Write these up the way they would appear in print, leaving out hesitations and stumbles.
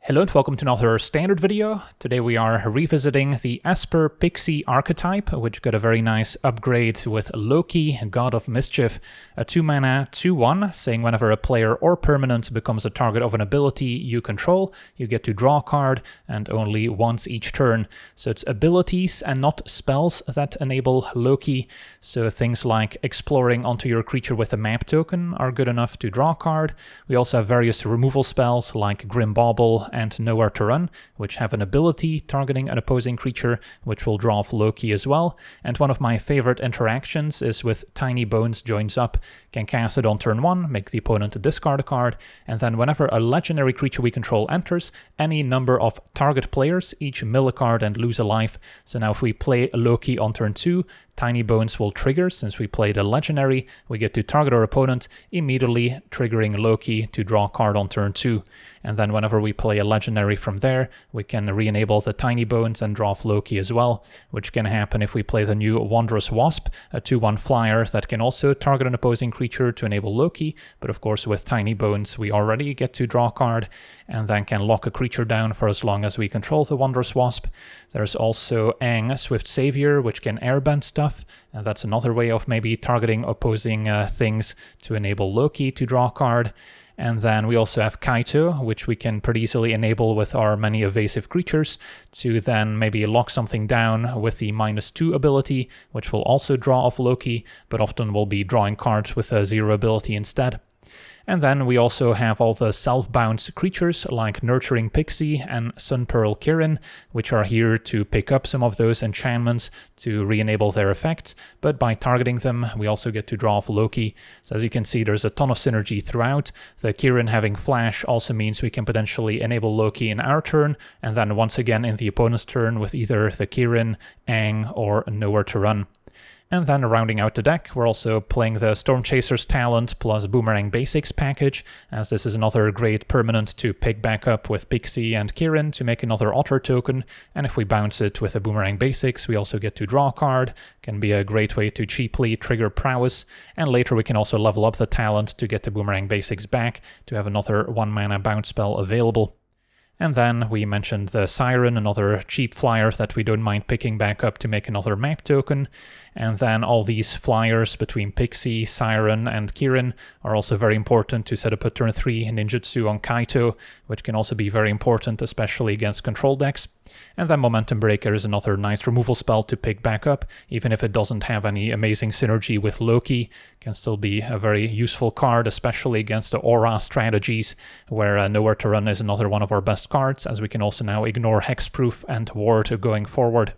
Hello and welcome to another standard video. Today we are revisiting the Esper Pixie archetype, which got a very nice upgrade with Loki, God of Mischief, a 2-mana 2/1, saying whenever a player or permanent becomes a target of an ability you control, you get to draw a card, and only once each turn. So it's abilities and not spells that enable Loki. So things like exploring onto your creature with a map token are good enough to draw a card. We also have various removal spells like Grim Bauble and Nowhere to Run, which have an ability targeting an opposing creature, which will draw off Loki as well. And one of my favorite interactions is with Tiny Bones joins up. Can cast it on turn 1, make the opponent discard a card, and then whenever a legendary creature we control enters, any number of target players each mill a card and lose a life. So now if we play Loki on turn 2, Tiny Bones will trigger. Since we played a legendary, we get to target our opponent, immediately triggering Loki to draw a card on turn 2. And then whenever we play a legendary from there, we can re-enable the Tiny Bones and draw off Loki as well, which can happen if we play the new Wondrous Wasp, a 2/1 flyer that can also target an opposing creature to enable Loki, but of course with Tiny Bones we already get to draw a card, and then can lock a creature down for as long as we control the Wondrous Wasp. There's also Aang, Swift Savior, which can airbend stuff, and that's another way of maybe targeting opposing things to enable Loki to draw a card. And then we also have Kaito, which we can pretty easily enable with our many evasive creatures to then maybe lock something down with the -2 ability, which will also draw off Loki, but often will be drawing cards with a 0 ability instead. And then we also have all the self-bound creatures like Nurturing Pixie and Sunpearl Kirin, which are here to pick up some of those enchantments to re-enable their effects, but by targeting them we also get to draw off Loki. So as you can see, there's a ton of synergy throughout. The Kirin having flash also means we can potentially enable Loki in our turn, and then once again in the opponent's turn with either the Kirin, Aang, or Nowhere to Run. And then rounding out the deck, we're also playing the Stormchaser's Talent plus Boomerang Basics package, as this is another great permanent to pick back up with Pixie and Kirin to make another Otter token, and if we bounce it with a Boomerang Basics, we also get to draw a card. Can be a great way to cheaply trigger prowess, and later we can also level up the talent to get the Boomerang Basics back to have another 1-mana bounce spell available. And then we mentioned the Siren, another cheap flyer that we don't mind picking back up to make another map token. And then all these flyers between Pixie, Siren, and Kirin are also very important to set up a turn 3 ninjutsu on Kaito, which can also be very important, especially against control decks. And then Momentum Breaker is another nice removal spell to pick back up, even if it doesn't have any amazing synergy with Loki. Can still be a very useful card, especially against the aura strategies, where Nowhere to Run is another one of our best cards, as we can also now ignore Hexproof and Ward going forward.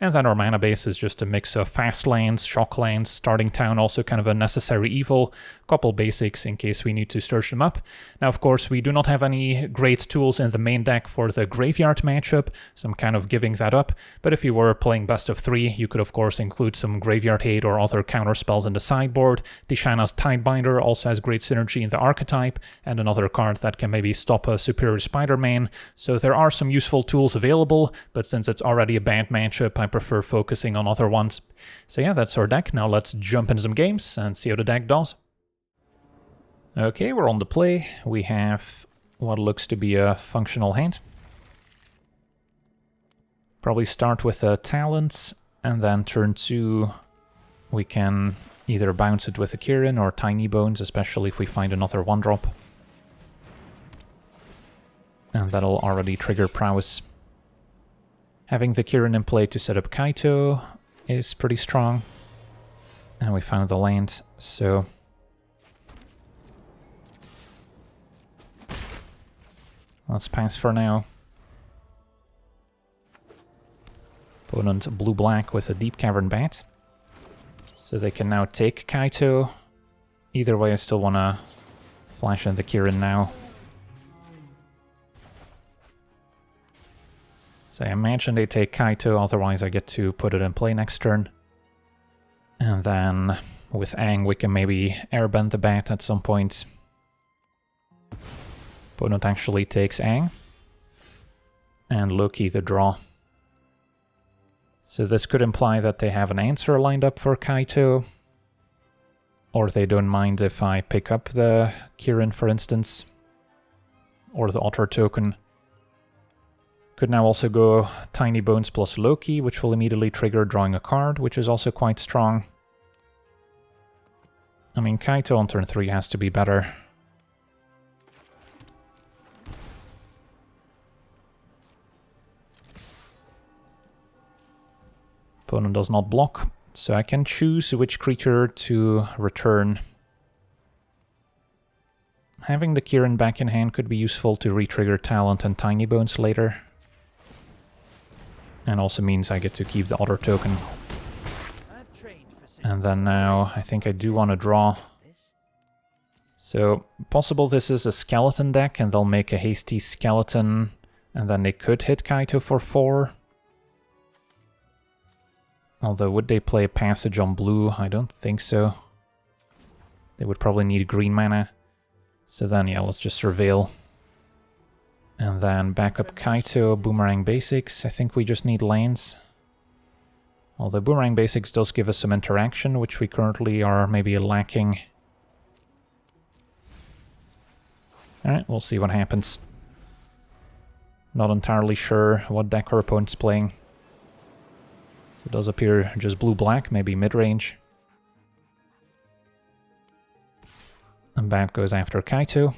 And then our mana base is just a mix of fast lands, shock lands, starting town, also kind of a necessary evil, couple basics in case we need to sturge them up. Now, of course, we do not have any great tools in the main deck for the graveyard matchup, so I'm kind of giving that up. But if you were playing best of 3, you could of course include some graveyard hate or other counter spells in the sideboard. Tishana's Tidebinder also has great synergy in the archetype, and another card that can maybe stop a Superior Spider-Man. So there are some useful tools available, but since it's already a bad matchup, I prefer focusing on other ones. So yeah, that's our deck. Now let's jump into some games and see how the deck does. Okay, we're on the play. We have what looks to be a functional hand. Probably start with a Talent, and then turn 2 we can either bounce it with a Kirin or Tiny Bones, especially if we find another 1-drop. And that'll already trigger prowess. Having the Kirin in play to set up Kaito is pretty strong. And we found the land, so let's pass for now. Opponent blue-black with a Deep Cavern Bat. So they can now take Kaito. Either way, I still want to flash in the Kirin now. So I imagine they take Kaito, otherwise I get to put it in play next turn. And then with Aang we can maybe airbend the bat at some point. Opponent actually takes Aang. And Loki the draw. So this could imply that they have an answer lined up for Kaito. Or they don't mind if I pick up the Kirin, for instance. Or the Otter token. Could now also go Tiny Bones plus Loki, which will immediately trigger drawing a card, which is also quite strong. I mean, Kaito on turn 3 has to be better. Opponent does not block, so I can choose which creature to return. Having the Kirin back in hand could be useful to re-trigger Talent and Tiny Bones later. And also means I get to keep the other token. And then now I think I do want to draw. So possible this is a skeleton deck and they'll make a hasty skeleton and then they could hit Kaito for 4. Although would they play a passage on blue? I don't think so. They would probably need green mana. So then yeah, let's just surveil. And then back up Kaito, Boomerang Basics. I think we just need lands. Although Boomerang Basics does give us some interaction, which we currently are maybe lacking. Alright, we'll see what happens. Not entirely sure what deck our opponent's playing. So it does appear just blue-black, maybe mid-range. And Bat goes after Kaito.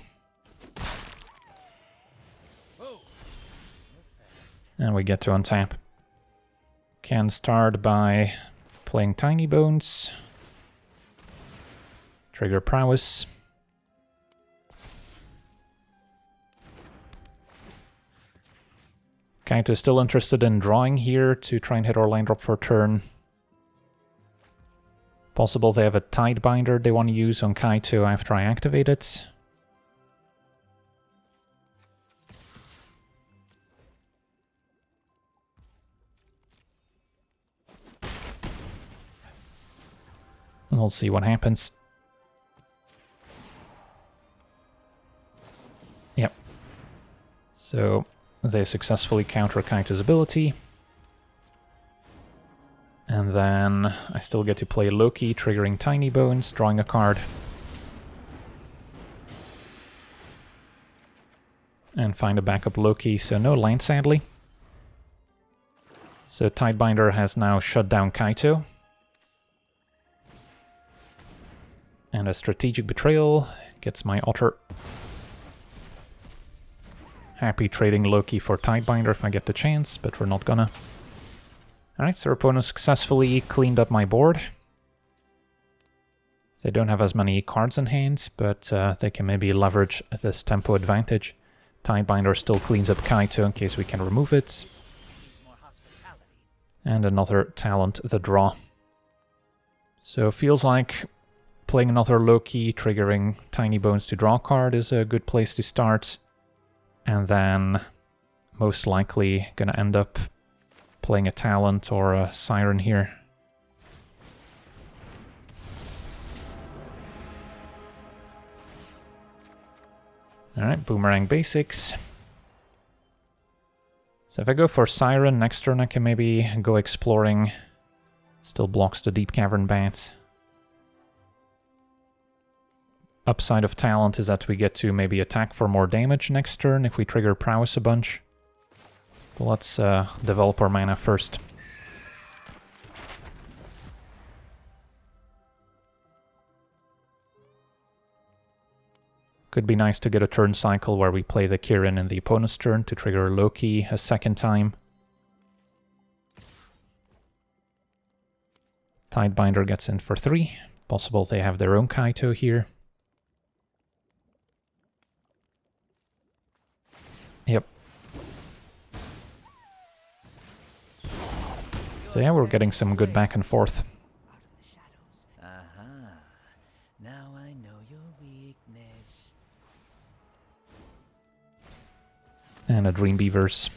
And we get to untap. Can start by playing Tiny Bones. Trigger Prowess. Kaito is still interested in drawing here to try and hit our land drop for a turn. Possible they have a Tidebinder they want to use on Kaito after I activate it. We'll see what happens. Yep. So they successfully counter Kaito's ability. And then I still get to play Loki, triggering Tiny Bones, drawing a card. And find a backup Loki, so no land sadly. So Tidebinder has now shut down Kaito. And a Strategic Betrayal gets my Otter. Happy trading Loki for Tidebinder if I get the chance, but we're not gonna. Alright, so our opponent successfully cleaned up my board. They don't have as many cards in hand, but they can maybe leverage this tempo advantage. Tidebinder still cleans up Kaito in case we can remove it. And another talent, the draw. So it feels like playing another Loki, triggering Tiny Bones to draw a card is a good place to start. And then most likely gonna end up playing a talent or a siren here. Alright, Boomerang Basics. So if I go for siren, next turn I can maybe go exploring. Still blocks the Deep Cavern Bat. Upside of talent is that we get to maybe attack for more damage next turn if we trigger Prowess a bunch. But let's develop our mana first. Could be nice to get a turn cycle where we play the Kirin in the opponent's turn to trigger Loki a second time. Tidebinder gets in for 3. Possible they have their own Kaito here. Yep. So yeah, we're getting some good back and forth. Now I know your weakness. And a Dream Beavers.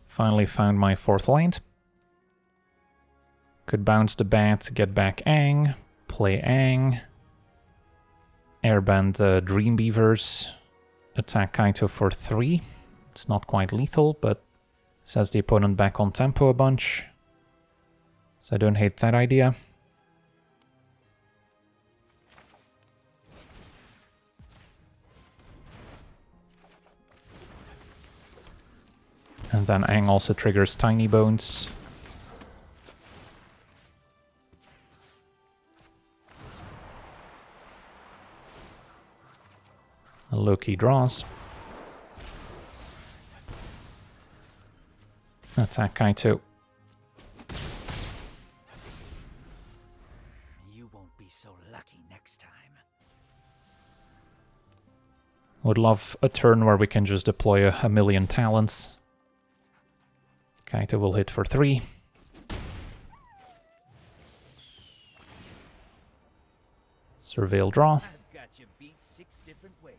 Finally found my 4th land. Could bounce the bat, get back Aang, play Aang. Airband the Dream Beavers, attack Kaito for 3. It's not quite lethal, but sets the opponent back on tempo a bunch. So I don't hate that idea. And then Aang also triggers Tiny Bones. Loki draws. Attack Kaito. You won't be so lucky next time. Would love a turn where we can just deploy a million talents. Kaito will hit for 3. Surveil draw. I've got you beat 6 different ways.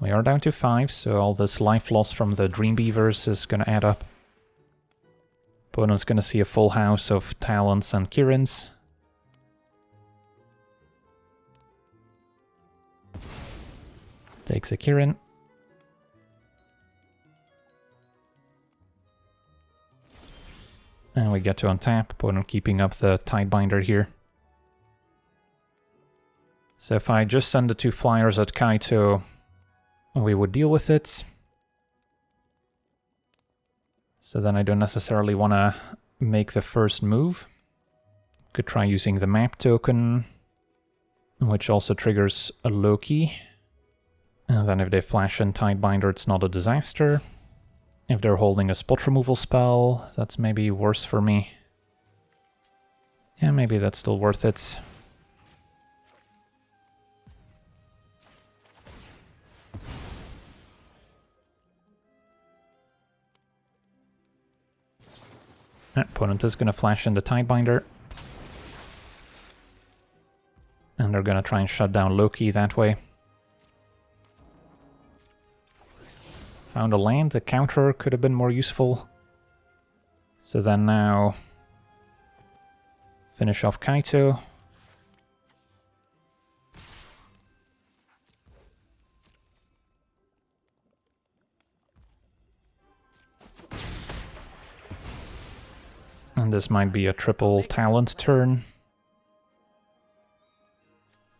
We are down to 5, so all this life loss from the Dream Beavers is gonna add up. Opponent's gonna see a full house of talents and Kirins. Takes a Kirin. And we get to untap, opponent keeping up the Tidebinder here. So if I just send the 2 flyers at Kaito, we would deal with it. So then I don't necessarily want to make the first move. Could try using the map token, which also triggers a Loki. And then if they flash in Tidebinder, it's not a disaster. If they're holding a spot removal spell, that's maybe worse for me. Yeah, maybe that's still worth it. Opponent is going to flash in the Tidebinder. And they're going to try and shut down Loki that way. Found a land, a counter could have been more useful. So then now finish off Kaito. And this might be a triple talent turn.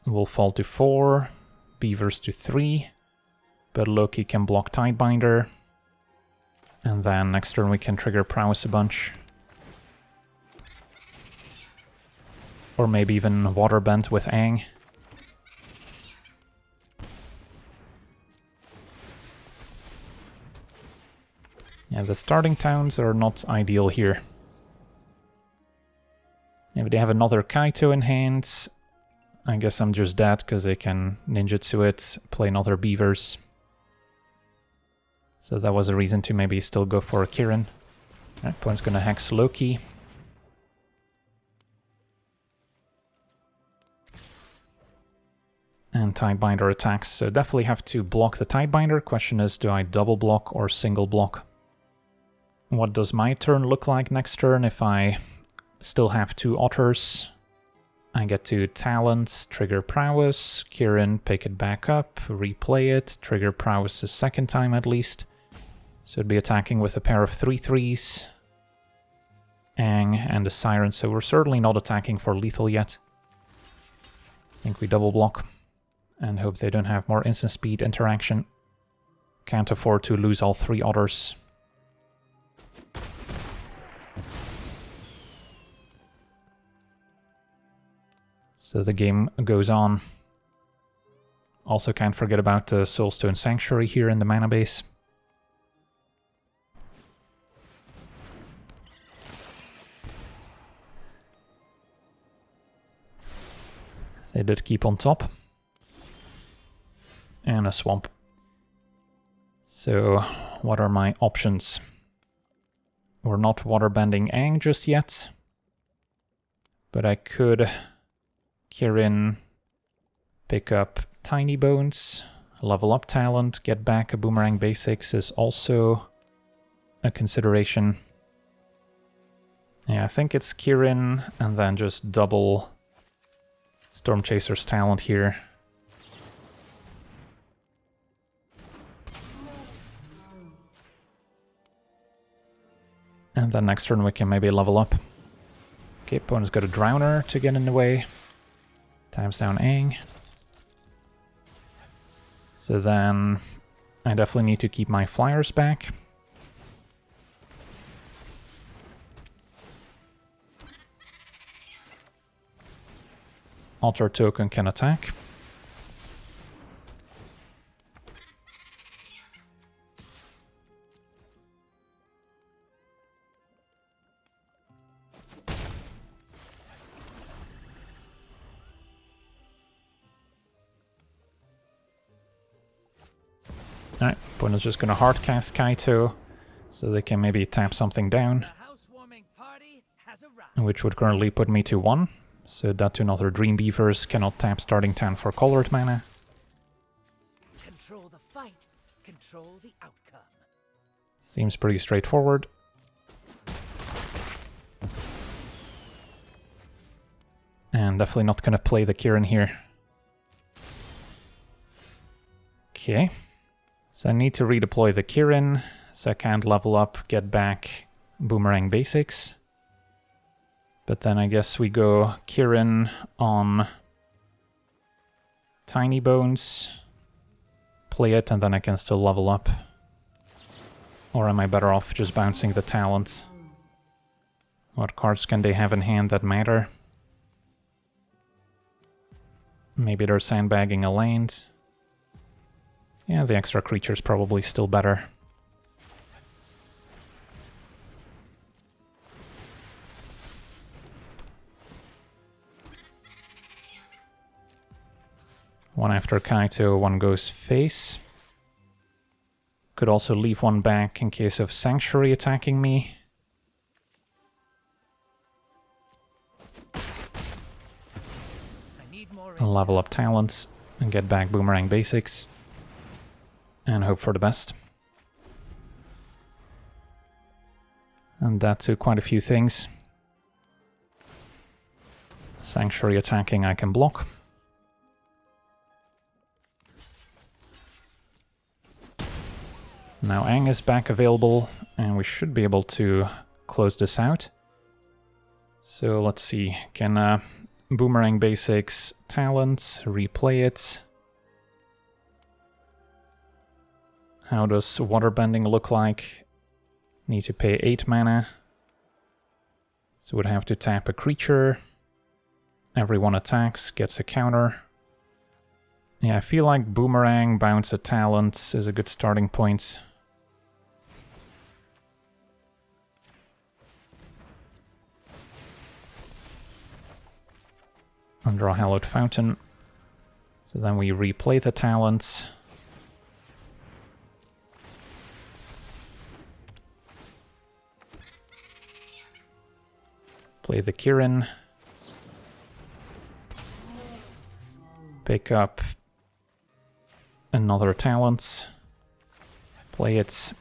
We'll fall to 4, Beavers to 3. But Loki can block Tidebinder. And then next turn we can trigger Prowess a bunch. Or maybe even Waterbend with Aang. Yeah, the starting towns are not ideal here. If they have another Kaito in hand, I guess I'm just dead because they can ninjutsu it, play another Beavers. So that was a reason to maybe still go for a Kirin. Opponent's gonna hex Loki. And Tidebinder attacks, so definitely have to block the Tidebinder. Question is, do I double block or single block? What does my turn look like next turn if I still have 2 otters? I get to talent, trigger Prowess, Kirin, pick it back up, replay it, trigger Prowess a second time at least. So it'd be attacking with a pair of 3/3s, Aang and a Siren, so we're certainly not attacking for lethal yet. I think we double block and hope they don't have more instant speed interaction. Can't afford to lose all 3 otters. So the game goes on. Also can't forget about the Soulstone Sanctuary here in the mana base. They did keep on top. And a swamp. So, what are my options? We're not waterbending Aang just yet. But I could Kirin, pick up Tiny Bones, level up talent, get back a Boomerang Basics is also a consideration. Yeah, I think it's Kirin, and then just double Storm Chaser's talent here. And then next turn we can maybe level up. Okay, opponent's got a Drowner to get in the way. Times down Aang. So then I definitely need to keep my flyers back. Altar token can attack. Alright, opponent's just gonna hardcast Kaito, so they can maybe tap something down, The housewarming party has arrived. which would currently put me to 1. So that to another Dream Beavers cannot tap starting turn for colored mana. Control the fight, control the outcome. Seems pretty straightforward. And definitely not gonna play the Kirin here. Okay. So I need to redeploy the Kirin, so I can't level up, get back Boomerang Basics. But then I guess we go Kirin on Tiny Bones, play it, and then I can still level up. Or am I better off just bouncing the talents? What cards can they have in hand that matter? Maybe they're sandbagging a land. Yeah, the extra creature's probably still better. One after Kaito, one goes face. Could also leave one back in case of Sanctuary attacking me. I need more I'll level up talents and get back Boomerang Basics. And hope for the best. And that to quite a few things. Sanctuary attacking I can block. Now Aang is back available, and we should be able to close this out. So let's see, can Boomerang Basics talent, replay it. How does waterbending look like? Need to pay 8 mana. So would have to tap a creature. Everyone attacks, gets a counter. Yeah, I feel like Boomerang, bounce a talent is a good starting point. Under a Hallowed Fountain. So then we replay the talents. Play the Kirin. Pick up another talent. Play it.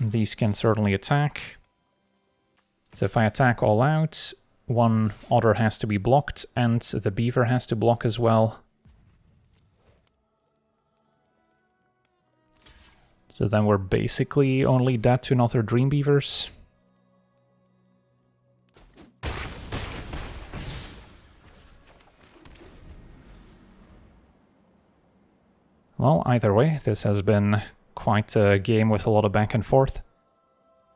These can certainly attack. So if I attack all out, one otter has to be blocked, and the beaver has to block as well. So then we're basically only dead to another Dream Beavers. Well, either way, this has been quite a game with a lot of back and forth.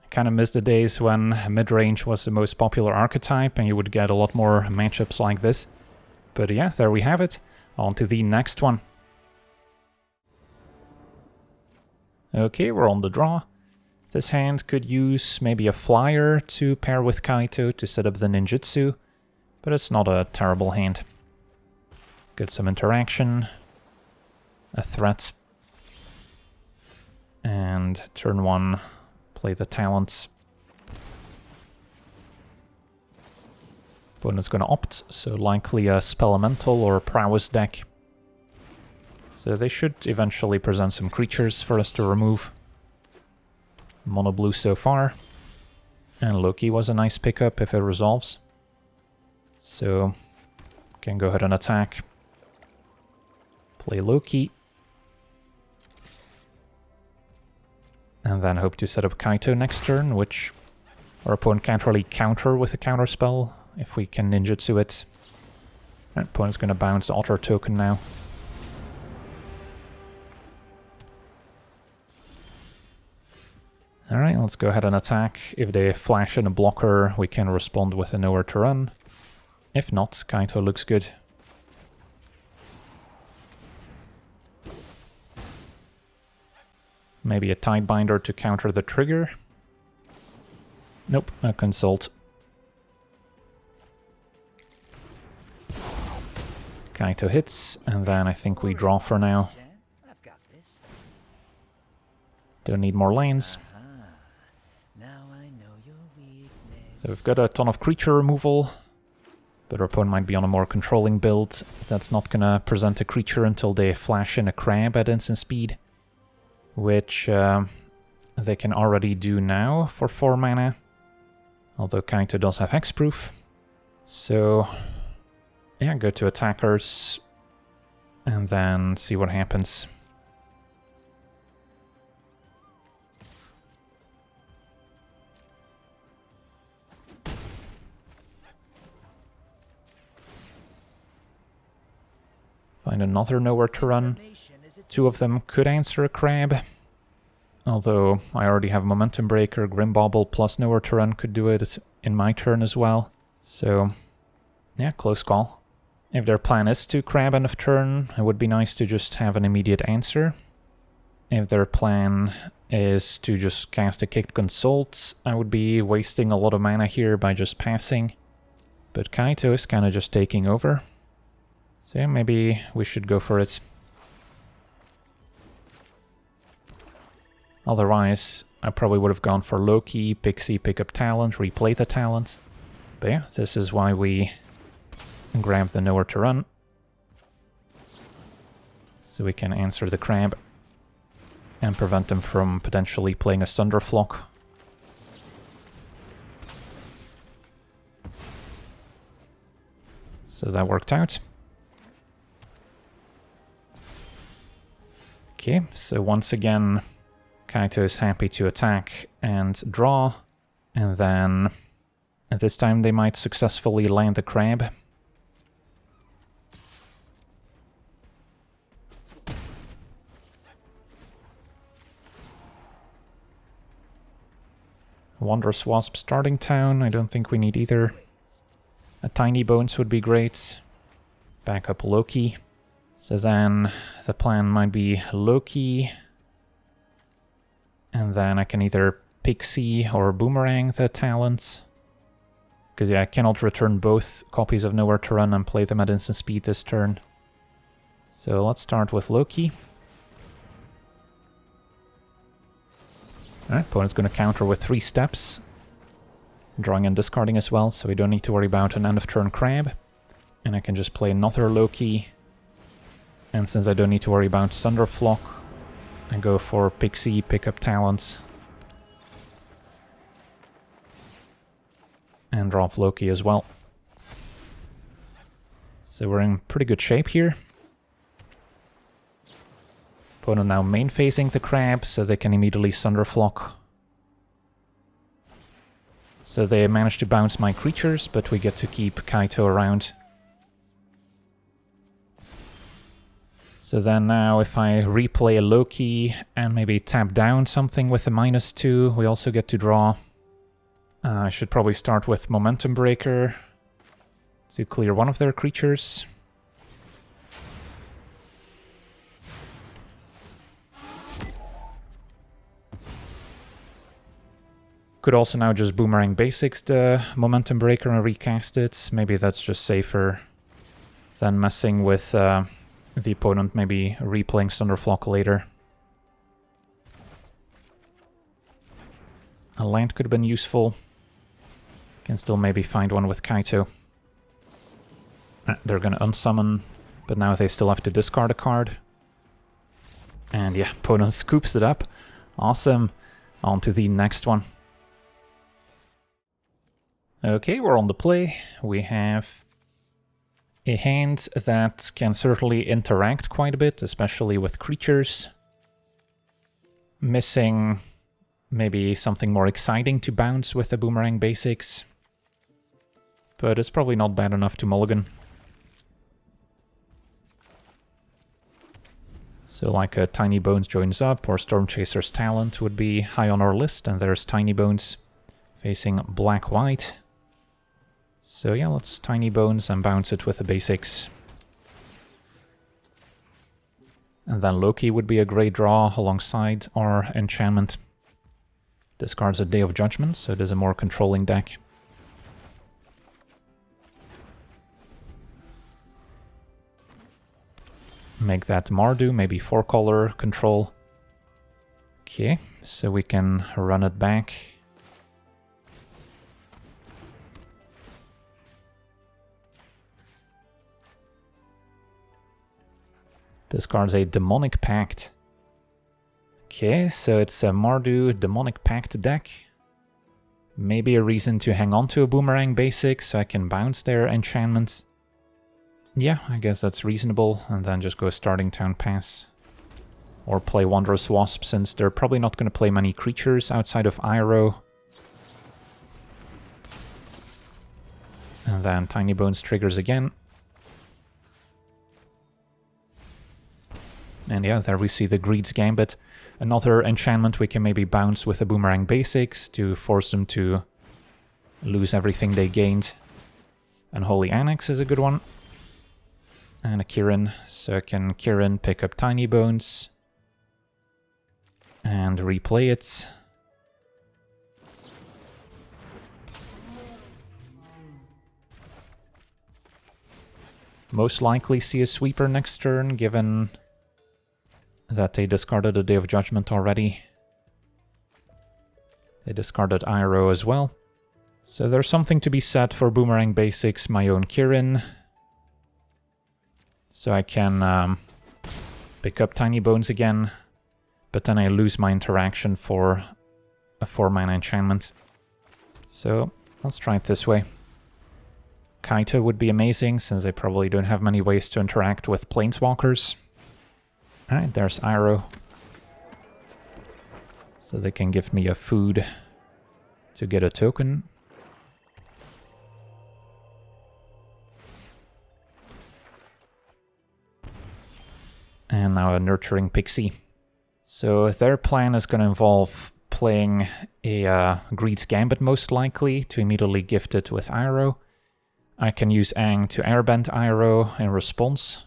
I kind of miss the days when mid-range was the most popular archetype and you would get a lot more matchups like this. But yeah, there we have it. On to the next one. Okay, we're on the draw. This hand could use maybe a flyer to pair with Kaito to set up the ninjutsu, but it's not a terrible hand. Get some interaction, a threat, and turn 1, play the talents. Opponent's gonna opt, so likely a Spelemental or Prowess deck. So they should eventually present some creatures for us to remove. Mono blue so far. And Loki was a nice pickup if it resolves. So, can go ahead and attack. Play Loki. And then hope to set up Kaito next turn, which Our opponent can't really counter with a counter spell if we can ninjutsu it. Our opponent's going to bounce the Otter token now. Alright, let's go ahead and attack. If they flash in a blocker, we can respond with a nowhere to run. If not, Kaito looks good. Maybe a Tidebinder to counter the trigger. Nope, a Consult. Kaito hits, and then I think we draw for now. Don't need more lanes. So we've got a ton of creature removal, but our opponent might be on a more controlling build that's not gonna present a creature until they flash in a crab at instant speed, which they can already do now for 4 mana, although Kaito does have hexproof. So yeah, go to attackers and then see what happens. Find another nowhere to run. 2 of them could answer a crab, although I already have Momentum Breaker. Grimbauble plus nowhere to run could do it in my turn as well. So yeah, close call. If their plan is to crab end of turn, it would be nice to just have an immediate answer. If their plan is to just cast a Kicked Consult, I would be wasting a lot of mana here by just passing. But Kaito is kind of just taking over. So yeah, maybe we should go for it. Otherwise, I probably would have gone for Loki, Pixie, pick up talent, replay the talent. But yeah, this is why we grab the nowhere to run. So we can answer the crab and prevent them from potentially playing a Thunderflock. So that worked out. Okay, so once again, Kaito is happy to attack and draw, and then at this time they might successfully land the crab. Wondrous Wasp starting town, I don't think we need either. A Tiny Bones would be great. Back up Loki. So then the plan might be Loki, and then I can either Pixie or Boomerang the talents. Because yeah, I cannot return both copies of Nowhere to Run and play them at instant speed this turn. So let's start with Loki. Alright, opponent's going to counter with 3 steps. Drawing and discarding as well, so we don't need to worry about an end of turn crab. And I can just play another Loki. And since I don't need to worry about Thunderflock, I go for Pixie, pick up talents. And draw off Loki as well. So we're in pretty good shape here. Opponent now main facing the crab, so they can immediately Thunderflock. So they managed to bounce my creatures, but we get to keep Kaito around. So then now if I replay a Loki and maybe tap down something with a -2, we also get to draw. I should probably start with Momentum Breaker to clear one of their creatures. Could also now just Boomerang Basics the Momentum Breaker and recast it. Maybe that's just safer than messing with the opponent maybe replaying Thunderflock later. A land could have been useful. Can still maybe find one with Kaito. They're gonna unsummon, but now they still have to discard a card. And yeah, opponent scoops it up. Awesome. On to the next one. Okay, we're on the play. We have a hand that can certainly interact quite a bit, especially with creatures. Missing maybe something more exciting to bounce with the boomerang basics. But it's probably not bad enough to mulligan. So like a Tiny Bones joins up, or Storm Chaser's Talent would be high on our list, and there's Tiny Bones facing black-white. So yeah, let's Tiny Bones and bounce it with the basics. And then Loki would be a great draw alongside our enchantment. Discards a Day of Judgment, so it is a more controlling deck. Make that Mardu, maybe 4-color control. Okay, so we can run it back. Discards a Demonic Pact. Okay, so it's a Mardu Demonic Pact deck. Maybe a reason to hang on to a Boomerang basic so I can bounce their enchantments. Yeah, I guess that's reasonable, and then just go Starting Town Pass. Or play Wondrous Wasp, since they're probably not going to play many creatures outside of Iroh. And then Tiny Bones triggers again. And yeah, there we see the Greed's Gambit. Another enchantment we can maybe bounce with the Boomerang basics to force them to lose everything they gained. Unholy Annex is a good one. And a Kirin, so I can Kirin pick up Tiny Bones and replay it. Most likely see a sweeper next turn, given that they discarded a Day of Judgment already. They discarded Iroh as well. So there's something to be said for Boomerang basics, my own Kirin. So I can pick up Tiny Bones again, but then I lose my interaction for a 4-mana enchantment. So let's try it this way. Kaito would be amazing, since they probably don't have many ways to interact with Planeswalkers. Alright, there's Iroh. So they can give me a food to get a token. And now a Nurturing Pixie. So their plan is going to involve playing a Greed's Gambit most likely to immediately gift it with Iroh. I can use Aang to airbend Iroh in response.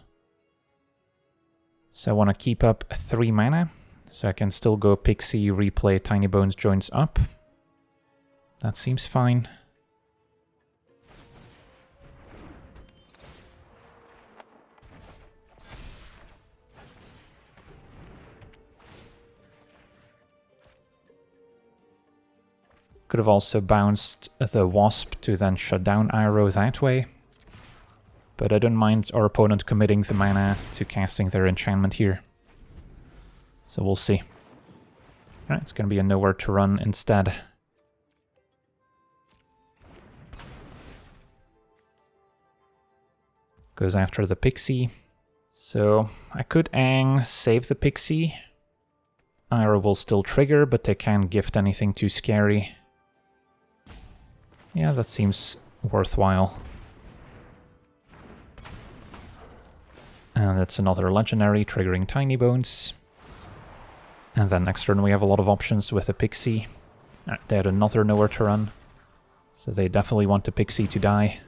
So I want to keep up 3 mana. So I can still go Pixie, replay Tiny Bones joins up. That seems fine. Could have also bounced the Wasp to then shut down Iroh that way. But I don't mind our opponent committing the mana to casting their enchantment here. So we'll see. Alright, it's going to be a Nowhere to Run instead. Goes after the Pixie. So I could Aang, save the Pixie. Iroh will still trigger, but they can't gift anything too scary. Yeah, that seems worthwhile. And it's another legendary triggering Tiny Bones. And then next turn we have a lot of options with a Pixie. They had another Nowhere to Run. So they definitely want the Pixie to die.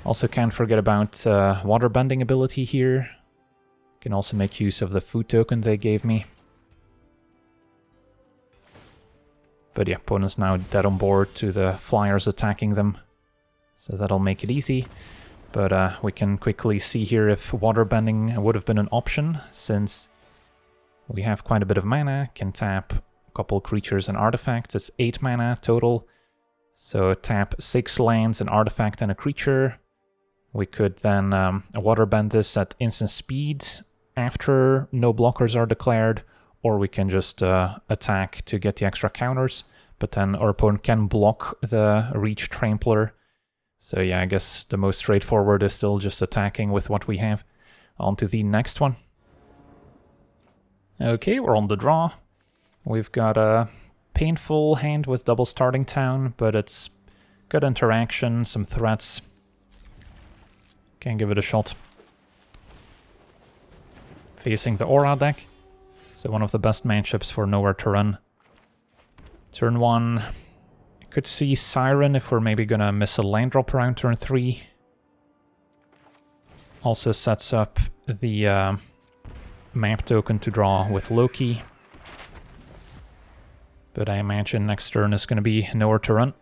Also can't forget about Waterbending ability here. Can also make use of the food token they gave me. But yeah, opponent's now dead on board to the flyers attacking them. So that'll make it easy. But we can quickly see here if Waterbending would have been an option, since we have quite a bit of mana, can tap a couple creatures and artifacts. It's 8 mana total. So tap 6 lands, an artifact, and a creature. We could then Waterbend this at instant speed after no blockers are declared, or we can just attack to get the extra counters. But then our opponent can block the Reach Trampler. So yeah, I guess the most straightforward is still just attacking with what we have. On to the next one. Okay, we're on the draw. We've got a painful hand with double starting town, but it's good interaction, some threats. Can give it a shot. Facing the Aura deck. So one of the best matchups for Nowhere to Run. Turn 1, I could see Siren if we're maybe gonna miss a land drop around turn 3. Also sets up the map token to draw with Loki. But I imagine next turn is gonna be Nowhere to Run.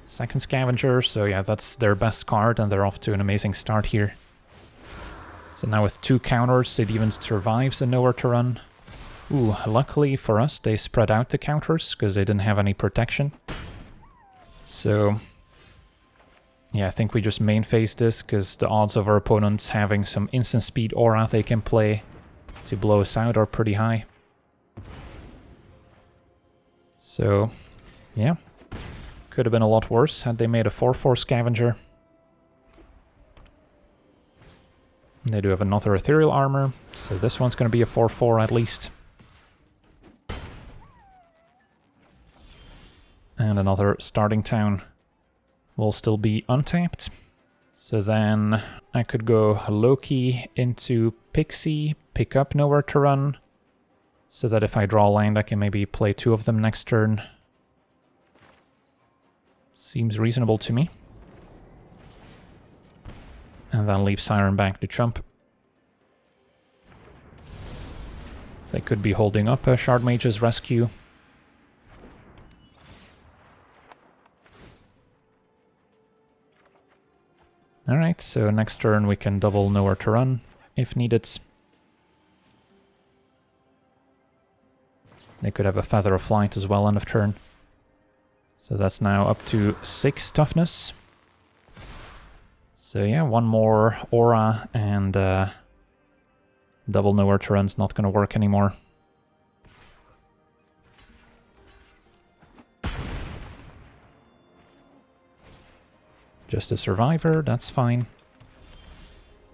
Second Scavenger, so yeah, that's their best card and they're off to an amazing start here. So now with 2 counters, it even survives a Nowhere to Run. Ooh, luckily for us, they spread out the counters, because they didn't have any protection. So, yeah, I think we just main phase this, because the odds of our opponents having some instant speed aura they can play to blow us out are pretty high. So, yeah, could have been a lot worse had they made a 4/4 Scavenger. They do have another Ethereal Armor, so this one's going to be a 4/4 at least. And another starting town will still be untapped. So then I could go Loki into Pixie, pick up Nowhere to Run, so that if I draw land I can maybe play 2 of them next turn. Seems reasonable to me. And then leave Siren back to chump. They could be holding up a Shard Mage's Rescue. Alright, so next turn we can double Nowhere to Run if needed. They could have a Feather of Flight as well end of turn. So that's now up to 6 toughness. So yeah, 1 more Aura and double Nowhere to Run's not going to work anymore. Just a Survivor, that's fine.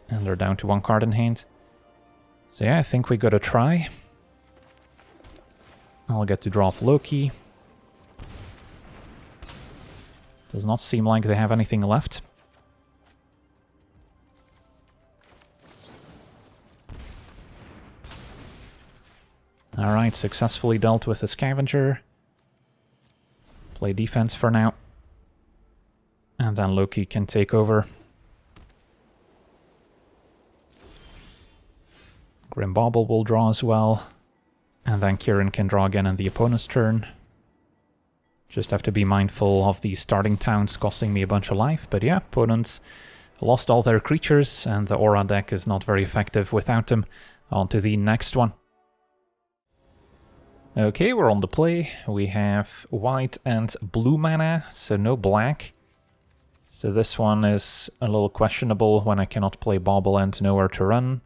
And they're down to 1 card in hand. So yeah, I think we got to try. I'll get to draw off Loki. Does not seem like they have anything left. Alright, successfully dealt with the Scavenger. Play defense for now. And then Loki can take over. Grim Bauble will draw as well. And then Kieran can draw again in the opponent's turn. Just have to be mindful of the starting towns costing me a bunch of life. But yeah, opponents lost all their creatures and the Aura deck is not very effective without them. On to the next one. Okay, we're on the play. We have white and blue mana, so no black. So this one is a little questionable when I cannot play Bauble and Nowhere to Run.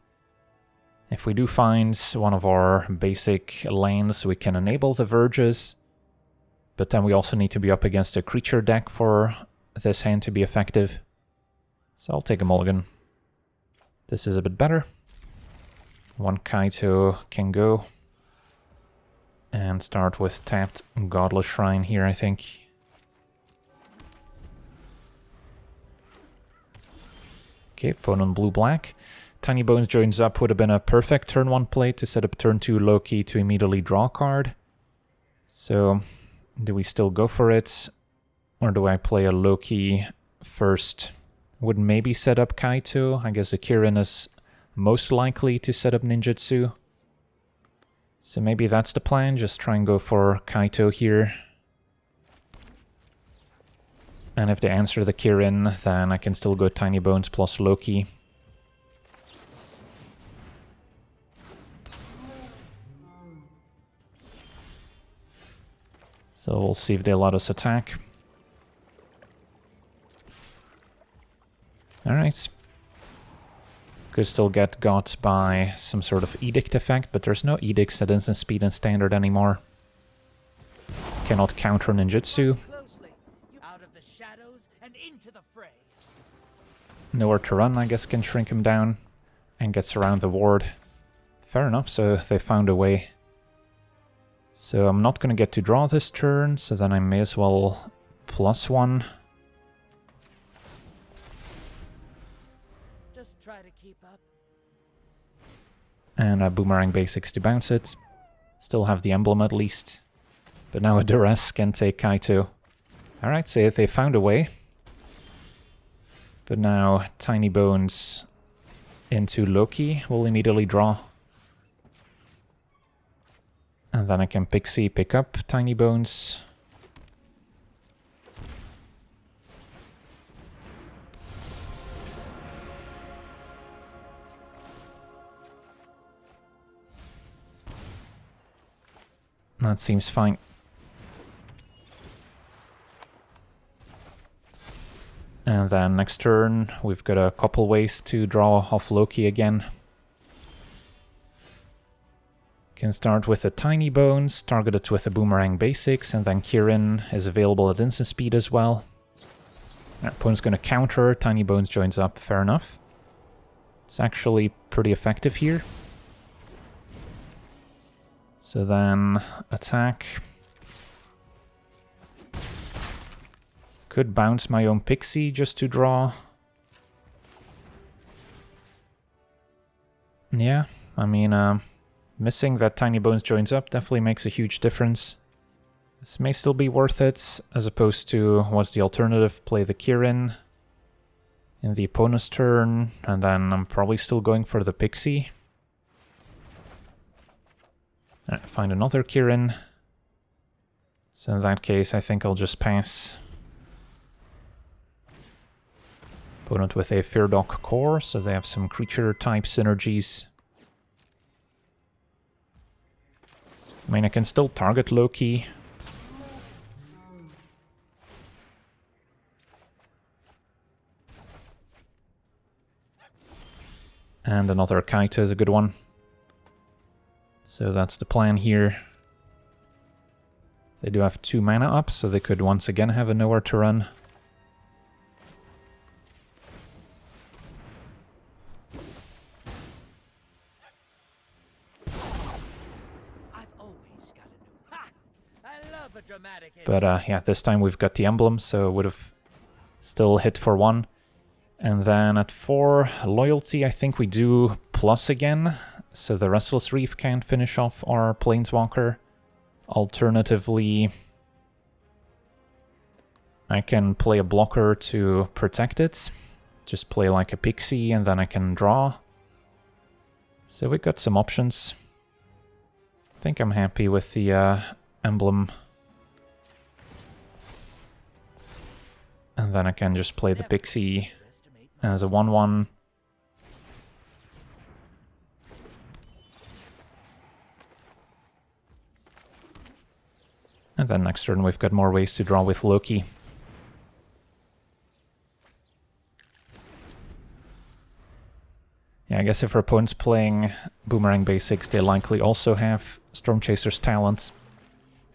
If we do find one of our basic lands, we can enable the Verges. But then we also need to be up against a creature deck for this hand to be effective. So I'll take a mulligan. This is a bit better. 1 Kaito can go. And start with tapped Godless Shrine here, I think. Okay, opponent blue-black. Tiny Bones joins up would have been a perfect turn 1 play to set up turn 2 Loki to immediately draw a card. So, do we still go for it? Or do I play a Loki first? Would maybe set up Kaito. I guess Akirin is most likely to set up Ninjutsu. So maybe that's the plan, just try and go for Kaito here. And if they answer the Kirin, then I can still go Tiny Bones plus Loki. So we'll see if they let us attack. Alright. Could still get got by some sort of edict effect, but there's no edicts at instant speed and standard anymore. Cannot counter ninjutsu. Nowhere to Run, I guess, can shrink him down and gets around the ward. Fair enough, so they found a way. So I'm not going to get to draw this turn, so then I may as well +1. Just try to keep up. And a Boomerang Basics to bounce it. Still have the emblem at least. But now a Duress can take Kaito. Alright, so they found a way. But now Tiny Bones into Loki will immediately draw. And then I can Pixie pick up Tiny Bones. That seems fine. And then next turn, we've got a couple ways to draw off Loki again. Can start with a Tiny Bones, target it with a Boomerang Basics, and then Kirin is available at instant speed as well. Our opponent's going to counter, Tiny Bones joins up, fair enough. It's actually pretty effective here. So then, attack. Could bounce my own Pixie just to draw. Yeah, I mean, missing that Tiny Bones joins up definitely makes a huge difference. This may still be worth it, as opposed to, what's the alternative? Play the Kirin in the opponent's turn, and then I'm probably still going for the Pixie. Find another Kirin. So in that case, I think I'll just pass. Opponent with a Fear Dog core, so they have some creature type synergies. I mean, I can still target Loki. And another Kaito is a good one. So that's the plan here. They do have 2 mana up, so they could once again have a nowhere to run. I've always got a new. Ha! I love a dramatic. But yeah, this time we've got the emblem, so it would have still hit for 1. And then at 4, Loyalty, I think we do plus again. So the Restless Reef can't finish off our Planeswalker. Alternatively, I can play a blocker to protect it. Just play like a Pixie and then I can draw. So we got some options. I think I'm happy with the emblem. And then I can just play the Pixie as a 1/1. And then next turn we've got more ways to draw with Loki. Yeah, I guess if our opponent's playing Boomerang Basics, they likely also have Stormchaser's talents.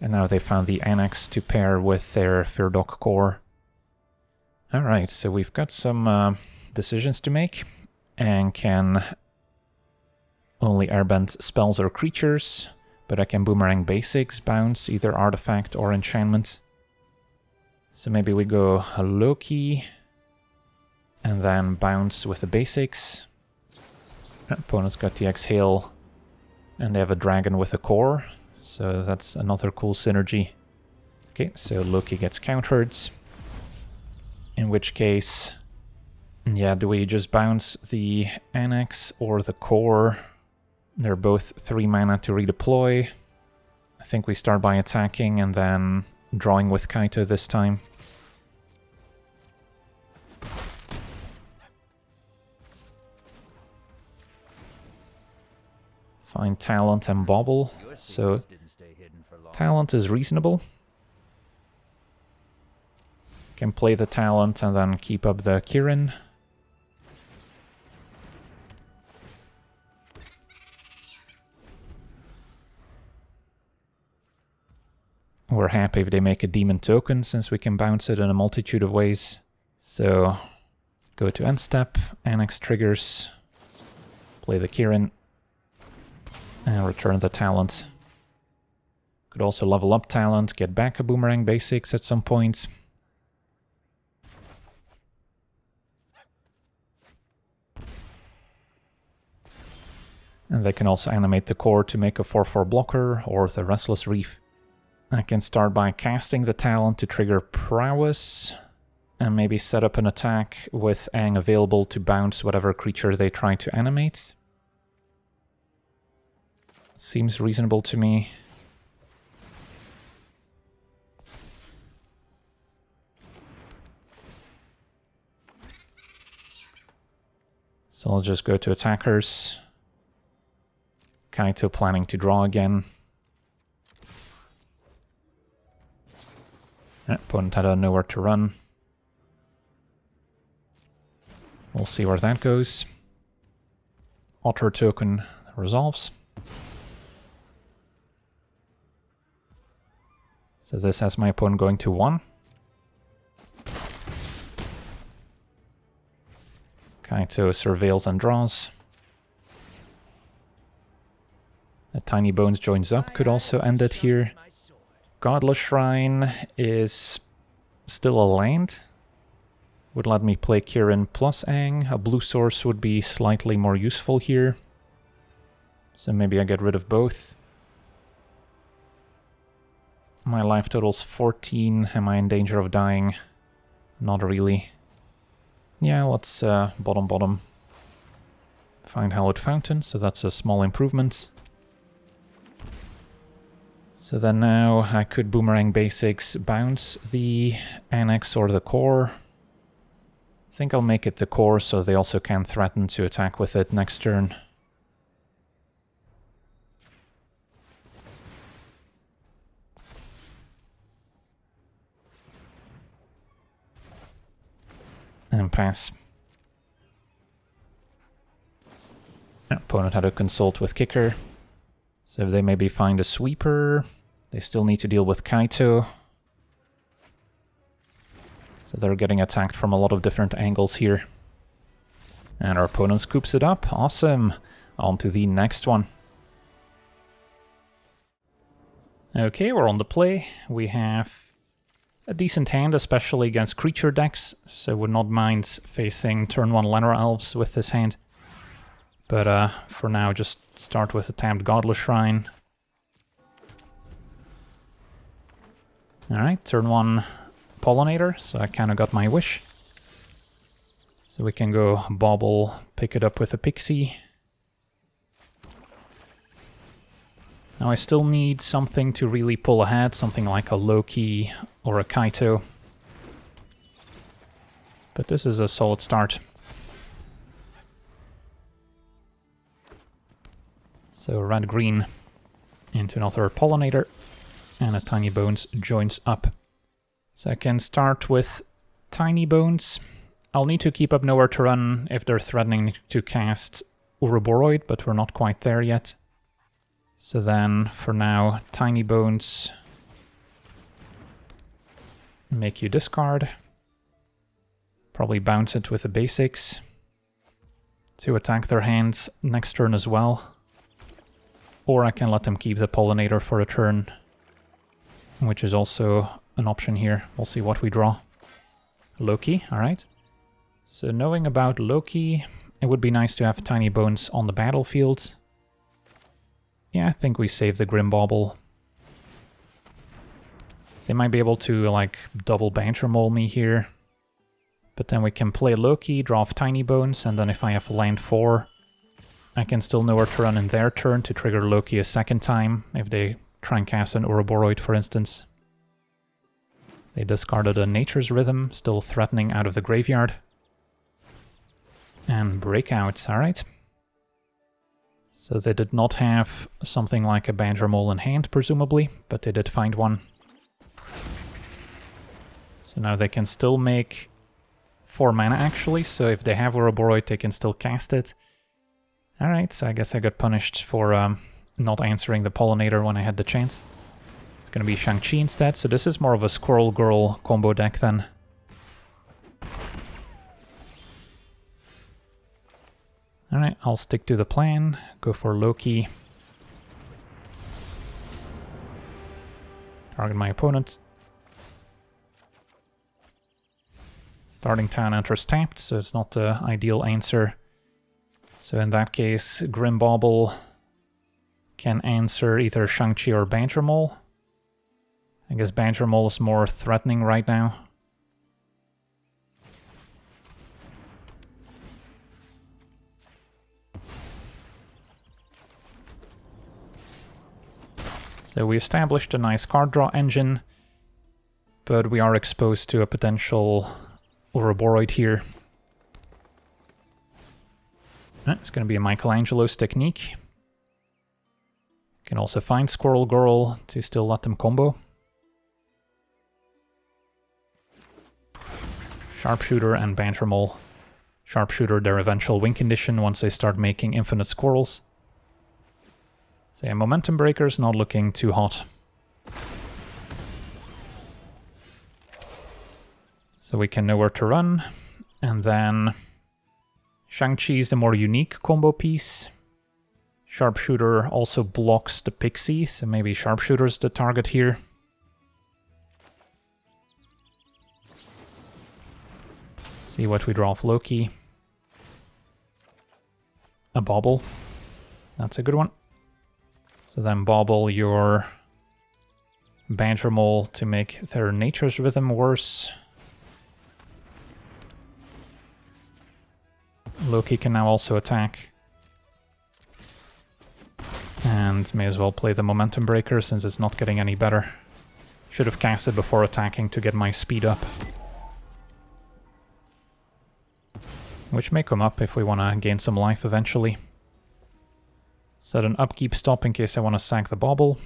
And now they found the Annex to pair with their Fear Dog core. Alright, so we've got some decisions to make. And can only airbend spells or creatures. But I can Boomerang Basics, bounce either artifact or enchantment. So maybe we go a Loki, and then bounce with the basics. Opponent's got the Exhale, and they have a dragon with a core, so that's another cool synergy. Okay, so Loki gets countered. In which case, yeah, do we just bounce the Annex or the core? They're both 3 mana to redeploy. I think we start by attacking and then drawing with Kaito this time. Find talent and bobble. So talent is reasonable. Can play the talent and then keep up the Kirin. We're happy if they make a demon token, since we can bounce it in a multitude of ways. So, go to end step, Annex triggers, play the Kirin, and return the talent. Could also level up talent, get back a boomerang basics at some point. And they can also animate the core to make a 4/4 blocker or the Restless Reef. I can start by casting the talent to trigger prowess, and maybe set up an attack with Aang available to bounce whatever creature they try to animate. Seems reasonable to me. So I'll just go to attackers. Kaito planning to draw again. Opponent had nowhere to run. We'll see where that goes. Otter token resolves. So this has my opponent going to 1. Kaito surveils and draws. A Tiny Bones joins up, could also end it here. Godless Shrine is still a land. Would let me play Kirin plus Aang. A blue source would be slightly more useful here. So maybe I get rid of both. My life total's 14. Am I in danger of dying? Not really. Yeah, let's bottom. Find Hallowed Fountain, so that's a small improvement. So then now I could boomerang basics, bounce the annex or the core. I think I'll make it the core so they also can threaten to attack with it next turn. And pass. Opponent had to consult with kicker. So if they maybe find a sweeper, they still need to deal with Kaito. So they're getting attacked from a lot of different angles here. And our opponent scoops it up. Awesome. On to the next one. Okay, we're on the play. We have a decent hand, especially against creature decks, so would not mind facing turn 1 Llanowar Elves with this hand. But for now, just start with a tapped Godless Shrine. Alright, turn 1 Pollinator, so I kind of got my wish. So we can go bobble, pick it up with a pixie. Now I still need something to really pull ahead, something like a Loki or a Kaito. But this is a solid start. So red-green into another Pollinator, and a Tiny Bones joins up. So I can start with Tiny Bones. I'll need to keep up Nowhere to Run if they're threatening to cast Ouroboros, but we're not quite there yet. So then, for now, Tiny Bones make you discard. Probably bounce it with the basics to attack their hands next turn as well. Or I can let them keep the Pollinator for a turn, which is also an option here. We'll see what we draw. Loki, alright. So knowing about Loki, it would be nice to have Tiny Bones on the battlefield. Yeah, I think we save the Grim Bauble. They might be able to, like, double Banter Mole me here. But then we can play Loki, draw off Tiny Bones, and then if I have land 4, I can still Nowhere to Run in their turn to trigger Loki a second time, if they try and cast an Ouroboros, for instance. They discarded a Nature's Rhythm, still threatening out of the graveyard. And Breakouts, alright. So they did not have something like a Banter Mole in hand, presumably, but they did find one. So now they can still make 4 mana, actually, so if they have Ouroboros, they can still cast it. Alright, so I guess I got punished for not answering the Pollinator when I had the chance. It's gonna be Shang-Chi instead, so this is more of a Squirrel Girl combo deck then. Alright, I'll stick to the plan, go for Loki. Target my opponent. Starting town enters tapped, so it's not the ideal answer. So in that case, Grim Bauble can answer either Shang-Chi or Banter Mole. I guess Banter Mole is more threatening right now. So we established a nice card draw engine, but we are exposed to a potential Ouroboros here. It's going to be a Michelangelo's technique. Can also find Squirrel Girl to still let them combo. Sharpshooter and Banter Mole. Sharpshooter their eventual win condition once they start making infinite squirrels. So yeah, Momentum Breaker's not looking too hot. So we can know where to run. And then Shang-Chi is the more unique combo piece. Sharpshooter also blocks the pixie, so maybe Sharpshooter's the target here. See what we draw off Loki. A Bauble. That's a good one. So then Bauble your Banter Mole to make their Nature's Rhythm worse. Loki can now also attack. And may as well play the Momentum Breaker since it's not getting any better. Should have cast it before attacking to get my speed up. Which may come up if we want to gain some life eventually. Set an upkeep stop in case I want to sack the Bauble.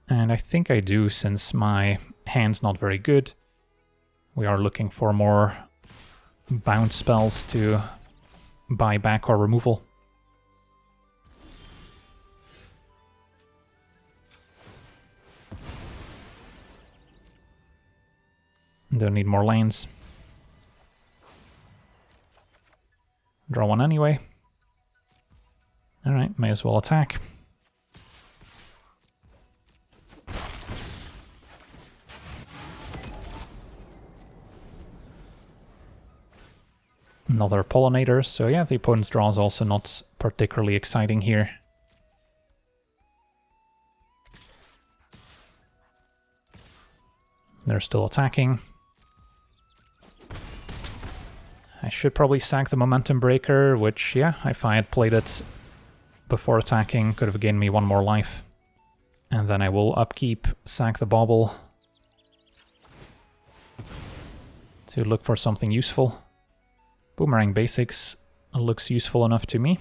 And I think I do since my hand's not very good. We are looking for more bounce spells to buy back our removal. Don't need more lands. Draw one anyway. Alright, may as well attack. Another Pollinator, so yeah, the opponent's draw is also not particularly exciting here. They're still attacking. I should probably sack the Momentum Breaker, which, yeah, if I had played it before attacking, could have gained me one more life. And then I will upkeep, sack the Bauble to look for something useful. Boomerang Basics looks useful enough to me.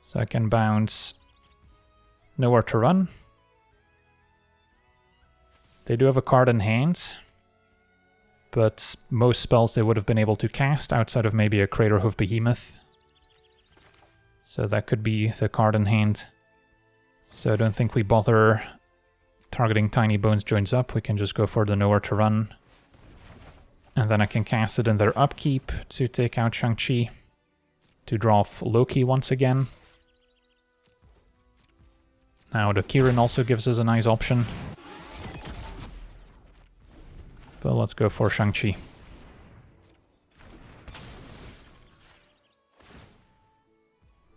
So I can bounce Nowhere to Run. They do have a card in hand, but most spells they would have been able to cast outside of maybe a Craterhoof Behemoth. So that could be the card in hand. So I don't think we bother targeting Tiny Bones joins up. We can just go for the Nowhere to Run. And then I can cast it in their upkeep to take out Shang-Chi, to draw off Loki once again. Now the Kirin also gives us a nice option. But let's go for Shang-Chi.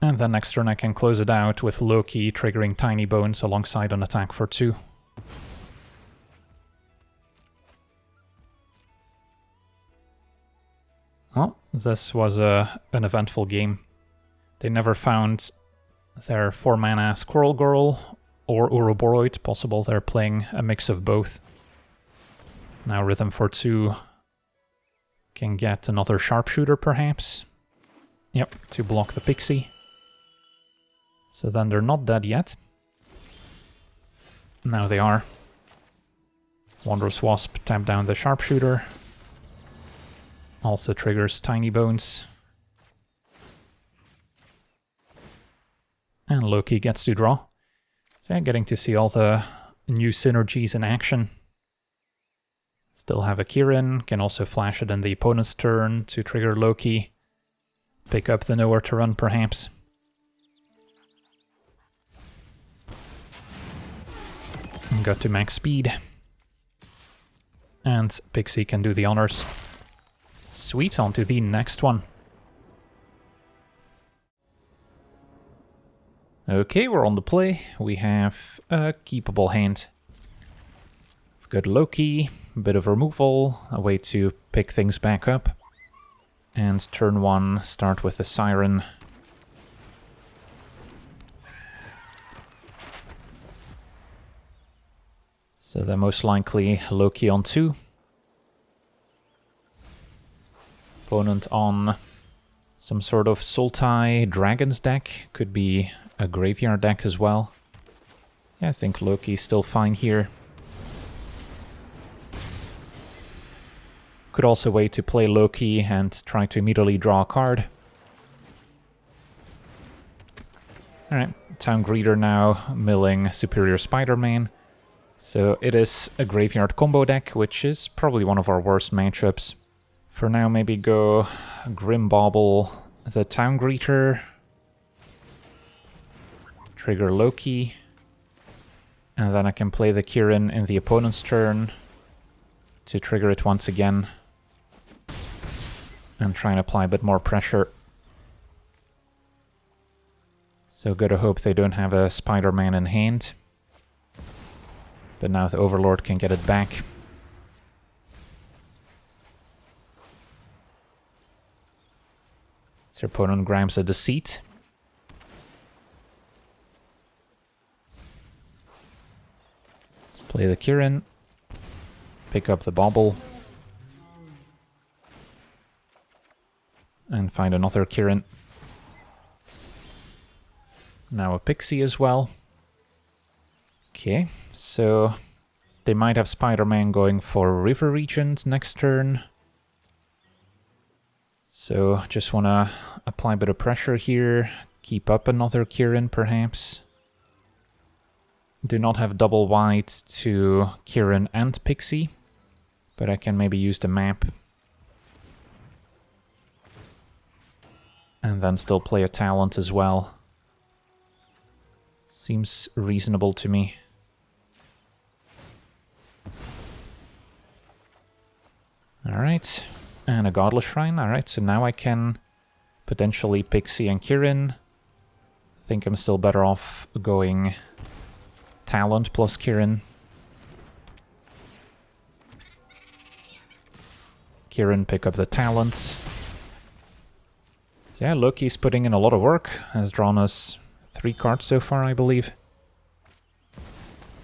And then next turn I can close it out with Loki triggering Tiny Bones alongside an attack for 2. Well, this was an eventful game. They never found their 4-mana Squirrel Girl or Ouroboros. Possible they're playing a mix of both. Now Rhythm for 2 can get another Sharpshooter perhaps. Yep, to block the Pixie. So then they're not dead yet. Now they are. Wondrous Wasp tap down the Sharpshooter. Also triggers Tiny Bones. And Loki gets to draw. So yeah, getting to see all the new synergies in action. Still have a Kirin, can also flash it in the opponent's turn to trigger Loki. Pick up the Nowhere to Run perhaps. got to max speed. And Pixie can do the honors. Sweet, on to the next one. Okay, we're on the play. We have a keepable hand. We've got Loki, a bit of removal, a way to pick things back up. And turn 1, start with the Siren. So then most likely Loki on 2. Opponent on some sort of Sultai Dragons deck. Could be a graveyard deck as well. Yeah, I think Loki's still fine here. Could also wait to play Loki and try to immediately draw a card. Alright, Town Greeter now milling Superior Spider-Man. So it is a graveyard combo deck, which is probably one of our worst matchups. For now, maybe go Grim Bauble the Town Greeter. Trigger Loki. And then I can play the Kirin in the opponent's turn to trigger it once again. And try and apply a bit more pressure. So gotta hope they don't have a Spider-Man in hand. But now the Overlord can get it back. So your opponent grabs a Deceit. Play the Kirin. Pick up the Bauble. And find another Kirin. Now a Pixie as well. Okay, so they might have Spider-Man going for River Regent next turn. So just want to apply a bit of pressure here. Keep up another Kirin perhaps. Do not have double white to Kirin and Pixie. But I can maybe use the map. And then still play a talent as well. Seems reasonable to me. Alright, and a Godless Shrine. Alright, so now I can potentially Pixie and Kirin. Think I'm still better off going Talent plus Kirin. Kirin, pick up the talents. So yeah, Loki's putting in a lot of work. Has drawn us 3 cards so far, I believe.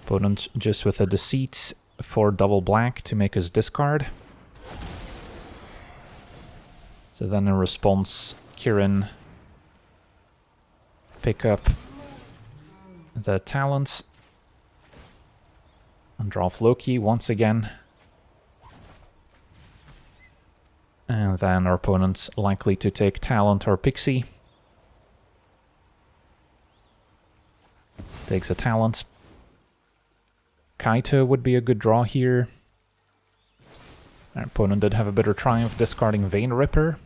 Opponent just with a Deceit for double black to make us discard. So then in response, Kirin pick up the talents and draw off Loki once again. And then our opponent's likely to take talent or Pixie. Takes a talent. Kaito would be a good draw here. Our opponent did have a bit of triumph discarding Vein Ripper.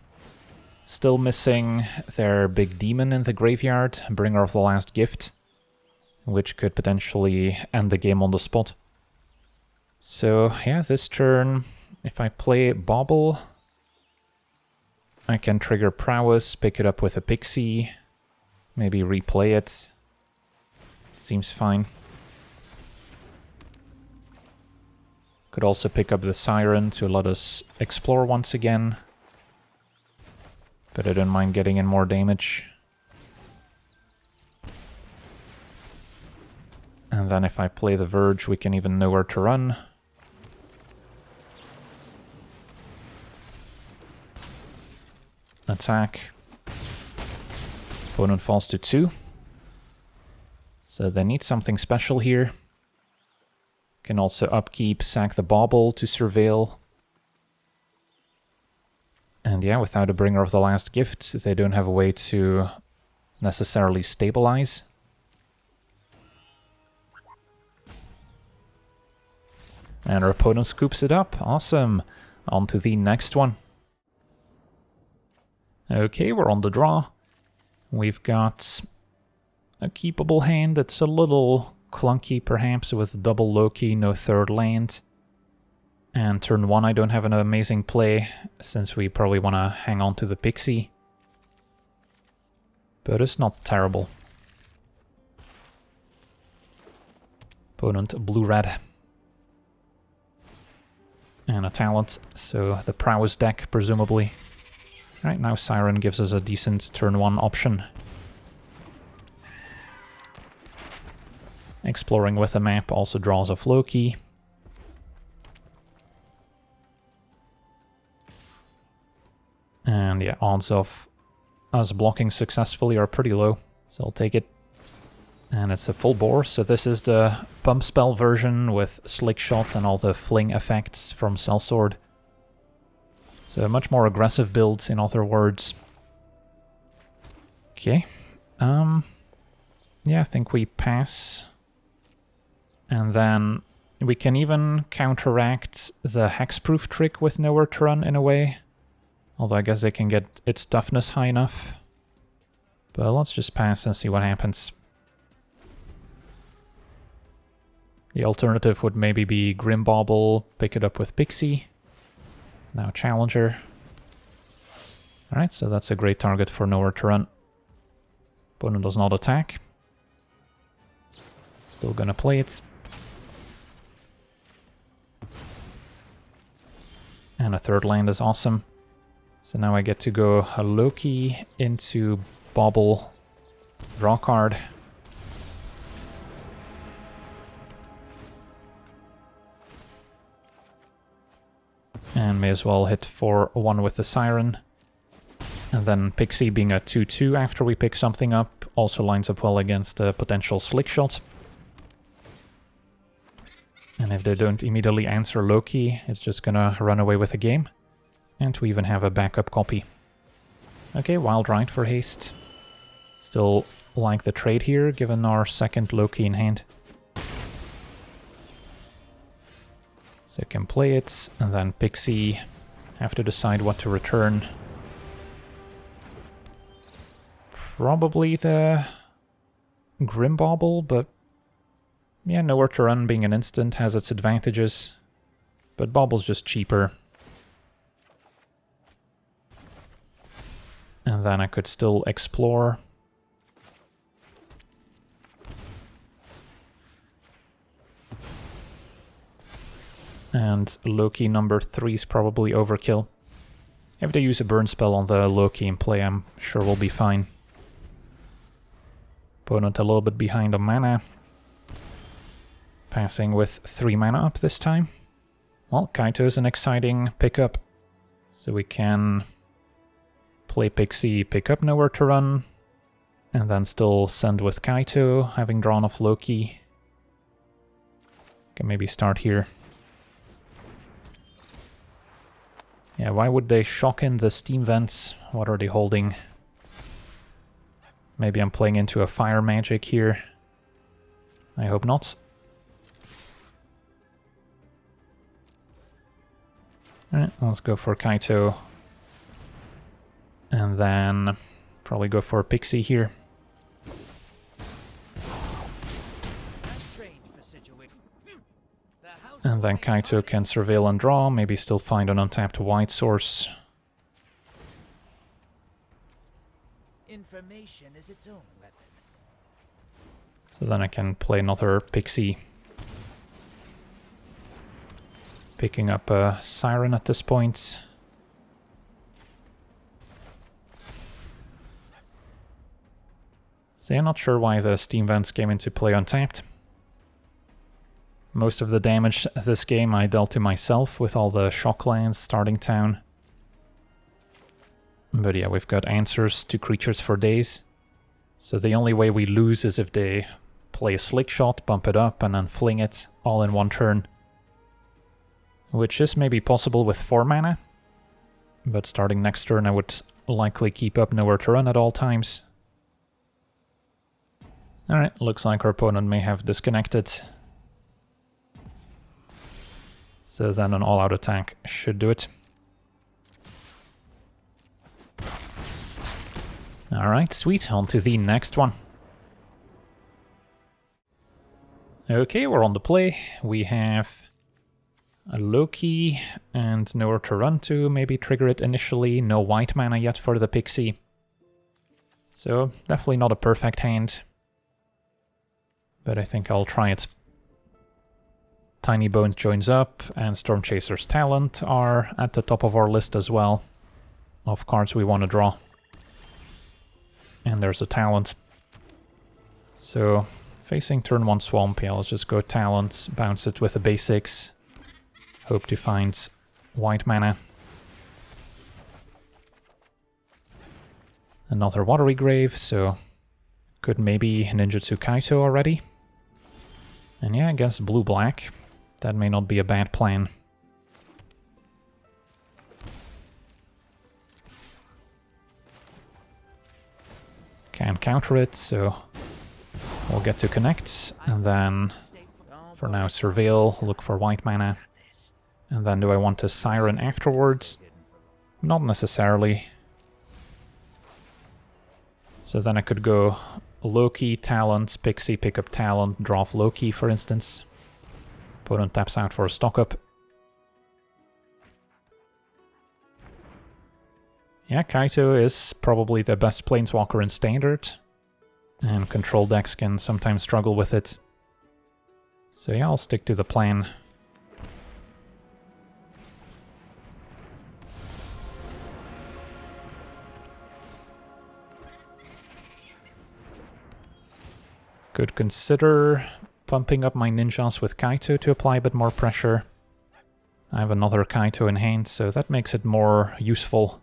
Still missing their big demon in the graveyard, Bringer of the Last Gift, which could potentially end the game on the spot. So yeah, this turn, if I play Bauble, I can trigger Prowess, pick it up with a Pixie, maybe replay it. Seems fine. Could also pick up the Siren to let us explore once again. But I don't mind getting in more damage. And then if I play the Verge, we can even know where to run. Attack. Opponent falls to 2. So they need something special here. Can also upkeep, sack the Bauble to Surveil. And yeah, without a Bringer of the Last Gift, they don't have a way to necessarily stabilize. And our opponent scoops it up. Awesome. On to the next one. Okay, we're on the draw. We've got a keepable hand that's a little clunky, perhaps, with double Loki, no third land. And turn 1 I don't have an amazing play, since we probably want to hang on to the pixie. But it's not terrible. Opponent blue-red. And a talent, so the prowess deck, presumably. Right, now Siren gives us a decent turn 1 option. Exploring with a map also draws off Loki. And yeah, odds of us blocking successfully are pretty low, so I'll take it. And it's a full bore, so this is the pump spell version with Slick Shot and all the fling effects from Sellsword. So a much more aggressive build, in other words. Okay. Yeah, I think we pass. And then we can even counteract the hexproof trick with nowhere to run in a way. Although I guess they can get its toughness high enough. But let's just pass and see what happens. The alternative would maybe be Grimbauble, pick it up with Pixie. Now Challenger. Alright, so that's a great target for nowhere to run. Opponent does not attack. Still gonna play it. And a third land is awesome. So now I get to go a Loki into Bauble, draw card. And may as well hit for 1 with the Siren. And then Pixie being a 2-2 after we pick something up also lines up well against a potential Slick Shot. And if they don't immediately answer Loki, it's just gonna run away with the game. And we even have a backup copy. Okay, Wild Ride for haste. Still like the trade here, given our second Loki in hand. So I can play it, and then Pixie have to decide what to return. Probably the Grimbauble, but yeah, nowhere to run being an instant has its advantages. But Bauble's just cheaper. And then I could still explore. And Loki number 3 is probably overkill. If they use a burn spell on the Loki in play, I'm sure we'll be fine. Opponent a little bit behind on mana. Passing with 3 mana up this time. Well, Kaito's an exciting pickup. So we can play Pixie, pick up nowhere to run, and then still send with Kaito, having drawn off Loki. Can maybe start here. Yeah, why would they shock in the steam vents? What are they holding? Maybe I'm playing into a fire magic here. I hope not. Alright, let's go for Kaito. And then probably go for a Pixie here. And then Kaito can surveil and draw, maybe still find an untapped white source. Information is its own weapon. So then I can play another Pixie. Picking up a Siren at this point. So I'm not sure why the Steam Vents came into play untapped. Most of the damage this game I dealt to myself with all the shock lands starting town. But yeah, we've got answers to creatures for days. So the only way we lose is if they play a Slick Shot, bump it up, and then fling it all in one turn. Which is maybe possible with 4 mana. But starting next turn I would likely keep up nowhere to run at all times. Alright, looks like our opponent may have disconnected. So then an all-out attack should do it. Alright, sweet, on to the next one. Okay, we're on the play. We have a Loki and nowhere to run to. Maybe trigger it initially. No white mana yet for the pixie. So definitely not a perfect hand. But I think I'll try it. Tiny Bones joins up, and Stormchaser's Talent are at the top of our list as well of cards we want to draw. And there's a Talent. So, facing turn 1 Swamp, yeah, let's just go Talent, bounce it with the basics. Hope to find white mana. Another Watery Grave, so could maybe Ninjutsu Kaito already. And yeah, against blue-black, that may not be a bad plan. Can't counter it, so we'll get to connect, and then for now Surveil, look for white mana. And then do I want to Siren afterwards? Not necessarily. So then I could go Loki, Talent, Pixie, pick up Talent, draw off Loki, for instance. Opponent taps out for a stock up. Yeah, Kaito is probably the best Planeswalker in Standard. And control decks can sometimes struggle with it. So yeah, I'll stick to the plan. Could consider pumping up my ninjas with Kaito to apply a bit more pressure. I have another Kaito in hand, so that makes it more useful.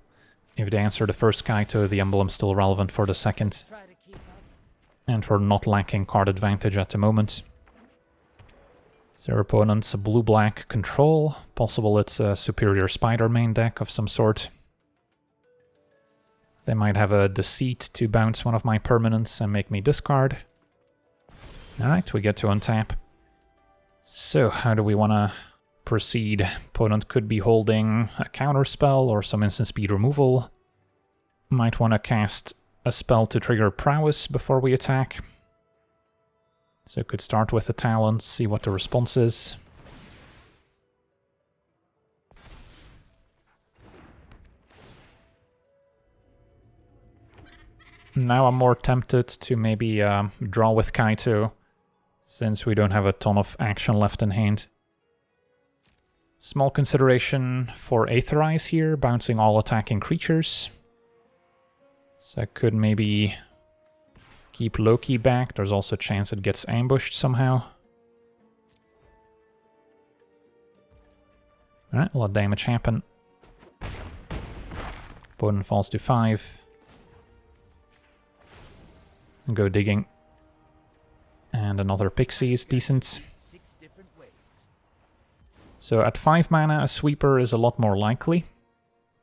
If they answer the first Kaito, the emblem's still relevant for the second. And we're not lacking card advantage at the moment. So their opponent's a blue-black control. Possible it's a superior Spider-Man deck of some sort. They might have a Deceit to bounce one of my permanents and make me discard. Alright, we get to untap. So, how do we want to proceed? Opponent could be holding a counter spell or some instant speed removal. Might want to cast a spell to trigger prowess before we attack. So could start with a Talent, see what the response is. Now I'm more tempted to maybe draw with Kaito, since we don't have a ton of action left in hand. Small consideration for Aetherize here, bouncing all attacking creatures. So I could maybe keep Loki back. There's also a chance it gets ambushed somehow. Alright, let damage happen. Opponent falls to 5. Go digging. And another Pixie is decent. So at 5 mana, a sweeper is a lot more likely.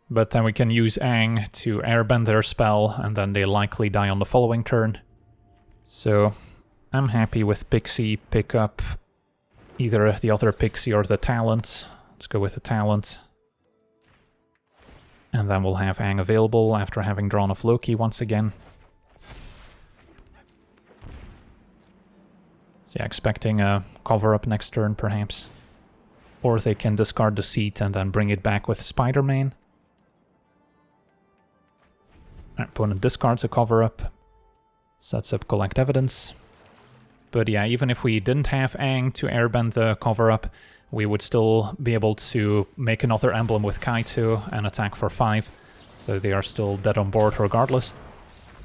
But then we can use Aang to airbend their spell, and then they likely die on the following turn. So I'm happy with Pixie, pick up either the other Pixie or the Talent. Let's go with the Talent. And then we'll have Aang available after having drawn off Loki once again. So yeah, expecting a cover-up next turn, perhaps. Or they can discard the Deceit and then bring it back with Spider-Man. Our opponent discards a cover-up. Sets up Collect Evidence. But yeah, even if we didn't have Aang to airbend the cover-up, we would still be able to make another emblem with Kaito and attack for 5. So they are still dead on board regardless.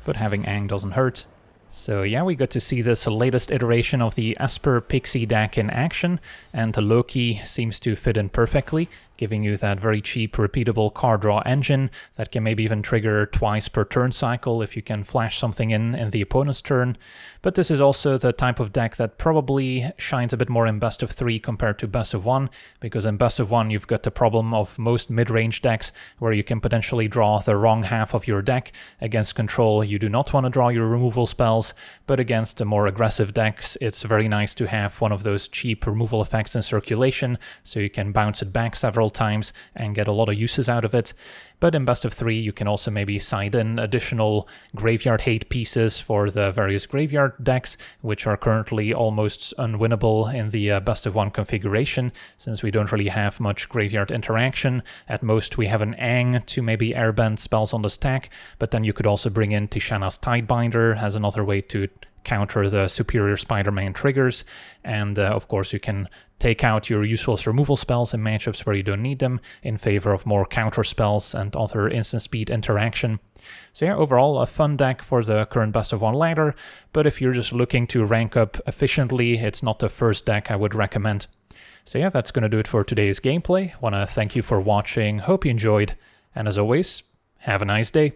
But having Aang doesn't hurt. So yeah, we got to see this latest iteration of the Esper Pixie deck in action, and the Loki seems to fit in perfectly, giving you that very cheap, repeatable card draw engine that can maybe even trigger twice per turn cycle if you can flash something in the opponent's turn. But this is also the type of deck that probably shines a bit more in best of 3 compared to best of 1, because in best of 1 you've got the problem of most mid-range decks where you can potentially draw the wrong half of your deck. Against control you do not want to draw your removal spells, but against the more aggressive decks it's very nice to have one of those cheap removal effects in circulation, so you can bounce it back several several times and get a lot of uses out of it. But in best of 3, you can also maybe side in additional graveyard hate pieces for the various graveyard decks, which are currently almost unwinnable in the best of 1 configuration, since we don't really have much graveyard interaction. At most, we have an Aang to maybe airbend spells on the stack, but then you could also bring in Tishana's Tidebinder as another way to counter the superior Spider-Man triggers, and of course you can take out your useless removal spells in matchups where you don't need them in favor of more counter spells and other instant speed interaction. So yeah, overall a fun deck for the current best of 1 ladder, but if you're just looking to rank up efficiently, it's not the first deck I would recommend. So yeah, that's going to do it for today's gameplay. Want to thank you for watching, hope you enjoyed, and as always, have a nice day.